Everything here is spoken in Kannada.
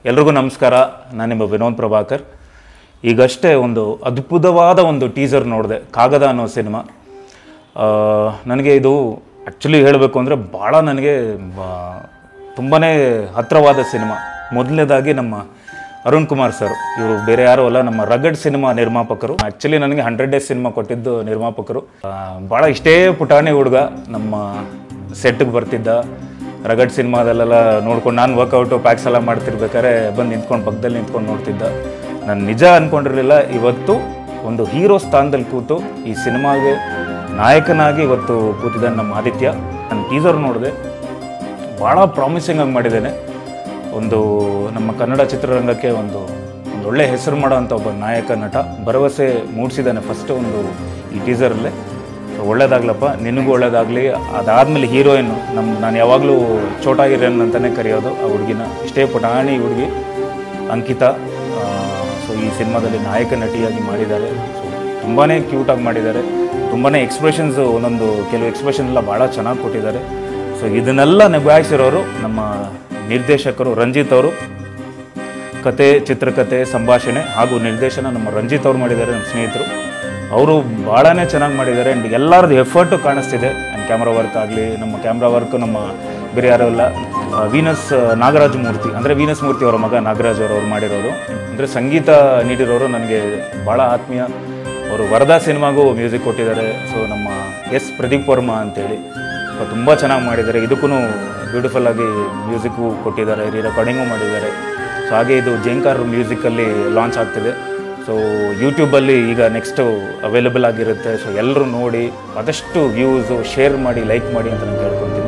ಎಲ್ರಿಗೂ ನಮಸ್ಕಾರ. ನಾನು ನಿಮ್ಮ ವಿನೋದ್ ಪ್ರಭಾಕರ್. ಈಗಷ್ಟೇ ಒಂದು ಅದ್ಭುತವಾದ ಒಂದು ಟೀಸರ್ ನೋಡಿದೆ, ಕಾಗದ ಅನ್ನೋ ಸಿನಿಮಾ. ನನಗೆ ಇದು ಆ್ಯಕ್ಚುಲಿ ಹೇಳಬೇಕು ಅಂದರೆ ಭಾಳ ನನಗೆ ತುಂಬಾ ಹತ್ತಿರವಾದ ಸಿನಿಮಾ. ಮೊದಲನೇದಾಗಿ ನಮ್ಮ ಅರುಣ್ ಕುಮಾರ್ ಸರ್, ಇವರು ಬೇರೆ ಯಾರೂ ಅಲ್ಲ, ನಮ್ಮ ರಗಡ್ ಸಿನಿಮಾ ನಿರ್ಮಾಪಕರು. ಆ್ಯಕ್ಚುಲಿ ನನಗೆ 100 ಡೇಸ್ ಸಿನಿಮಾ ಕೊಟ್ಟಿದ್ದು ನಿರ್ಮಾಪಕರು. ಭಾಳ ಇಷ್ಟೇ ಪುಟಾಣಿ ಹುಡುಗ ನಮ್ಮ ಸೆಟ್ಗೆ ಬರ್ತಿದ್ದ. ರಗಡ್ ಸಿನಿಮಾದಲ್ಲೆಲ್ಲ ನೋಡ್ಕೊಂಡು ನಾನು ವರ್ಕೌಟು ಪ್ಯಾಕ್ಸ್ ಎಲ್ಲ ಮಾಡ್ತಿರ್ಬೇಕಾದ್ರೆ ಬಂದು ನಿಂತ್ಕೊಂಡು ಪಕ್ಕದಲ್ಲಿ ನಿಂತ್ಕೊಂಡು ನೋಡ್ತಿದ್ದ. ನಾನು ನಿಜ ಅಂದ್ಕೊಂಡಿರಲಿಲ್ಲ ಇವತ್ತು ಒಂದು ಹೀರೋ ಸ್ಥಾನದಲ್ಲಿ ಕೂತು ಈ ಸಿನಿಮಾಗೆ ನಾಯಕನಾಗಿ ಇವತ್ತು ಕೂತಿದ್ದಾನೆ ನಮ್ಮ ಆದಿತ್ಯ. ನಾನು ಟೀಸರ್ ನೋಡಿದೆ, ಭಾಳ ಪ್ರಾಮಿಸಿಂಗ್ ಆಗಿ ಮಾಡಿದ್ದೇನೆ. ಒಂದು ನಮ್ಮ ಕನ್ನಡ ಚಿತ್ರರಂಗಕ್ಕೆ ಒಂದು ಒಳ್ಳೆ ಹೆಸರು ಮಾಡೋವಂಥ ಒಬ್ಬ ನಾಯಕ ನಟ ಭರವಸೆ ಮೂಡಿಸಿದ್ದಾನೆ ಫಸ್ಟು ಒಂದು ಈ ಟೀಸರಲ್ಲೇ. ಒಳ್ಳೇದಾಗ್ಲಪ್ಪ, ನಿನಗೂ ಒಳ್ಳೇದಾಗಲಿ. ಅದಾದಮೇಲೆ ಹೀರೋಯಿನ್ನು ನಾನು ಯಾವಾಗಲೂ ಛೋಟಾ ಹೀರೋಯಿನ್ ಅಂತಲೇ ಕರೆಯೋದು ಆ ಹುಡುಗಿನ. ಇಷ್ಟೇ ಪುಟಾಣಿ ಹುಡುಗಿ ಅಂಕಿತಾ. ಸೊ ಈ ಸಿನಿಮಾದಲ್ಲಿ ನಾಯಕ ನಟಿಯಾಗಿ ಮಾಡಿದ್ದಾರೆ. ಸೊ ತುಂಬಾ ಕ್ಯೂಟಾಗಿ ಮಾಡಿದ್ದಾರೆ. ತುಂಬಾ ಎಕ್ಸ್ಪ್ರೆಷನ್ಸು, ಒಂದೊಂದು ಕೆಲವು ಎಕ್ಸ್ಪ್ರೆಷನ್ ಎಲ್ಲ ಭಾಳ ಚೆನ್ನಾಗಿ ಕೊಟ್ಟಿದ್ದಾರೆ. ಸೊ ಇದನ್ನೆಲ್ಲ ನಿಭಾಯಿಸಿರೋರು ನಮ್ಮ ನಿರ್ದೇಶಕರು ರಂಜಿತ್ ಅವರು. ಕತೆ, ಚಿತ್ರಕಥೆ, ಸಂಭಾಷಣೆ ಹಾಗೂ ನಿರ್ದೇಶನ ನಮ್ಮ ರಂಜಿತ್ ಅವ್ರು ಮಾಡಿದ್ದಾರೆ, ನಮ್ಮ ಸ್ನೇಹಿತರು. ಅವರು ಭಾಳನೇ ಚೆನ್ನಾಗಿ ಮಾಡಿದ್ದಾರೆ. ಆ್ಯಂಡ್ ಎಲ್ಲರದ್ದು ಎಫರ್ಟು ಕಾಣಿಸ್ತಿದೆ. ಆ್ಯಂಡ್ ಕ್ಯಾಮ್ರಾ ವರ್ಕ್ ಆಗಲಿ, ನಮ್ಮ ಕ್ಯಾಮ್ರಾ ವರ್ಕು ನಮ್ಮ ಬೇರೆ ಯಾರೂ ಇಲ್ಲ, ವೀನಸ್ ನಾಗರಾಜ್ ಮೂರ್ತಿ, ಅಂದರೆ ವೀನಸ್ ಮೂರ್ತಿ ಅವರ ಮಗ ನಾಗರಾಜ್ ಅವರು ಮಾಡಿರೋರು. ಅಂದರೆ ಸಂಗೀತ ನೀಡಿರೋರು ನನಗೆ ಭಾಳ ಆತ್ಮೀಯ. ಅವರು ವರದಾ ಸಿನಿಮಾಗೂ ಮ್ಯೂಸಿಕ್ ಕೊಟ್ಟಿದ್ದಾರೆ. ಸೊ ನಮ್ಮ ಪ್ರದೀಪ್ ವರ್ಮಾ ಅಂತೇಳಿ ತುಂಬ ಚೆನ್ನಾಗಿ ಮಾಡಿದ್ದಾರೆ. ಇದಕ್ಕೂ ಬ್ಯೂಟಿಫುಲ್ಲಾಗಿ ಮ್ಯೂಸಿಕ್ಕು ಕೊಟ್ಟಿದ್ದಾರೆ, ರೆಕಾರ್ಡಿಂಗು ಮಾಡಿದ್ದಾರೆ. ಸೊ ಹಾಗೆ ಇದು ಜೇಂಕಾರ್ ಮ್ಯೂಸಿಕಲ್ಲಿ ಲಾಂಚ್ ಆಗ್ತಿದೆ. ಸೊ ಯೂಟ್ಯೂಬಲ್ಲಿ ಈಗ ನೆಕ್ಸ್ಟು ಅವೈಲೇಬಲ್ ಆಗಿರುತ್ತೆ. ಸೊ ಎಲ್ಲರೂ ನೋಡಿ ಆದಷ್ಟು ವ್ಯೂಸು ಶೇರ್ ಮಾಡಿ, ಲೈಕ್ ಮಾಡಿ ಅಂತ ನಾನು ಕೇಳ್ಕೊತೀನಿ.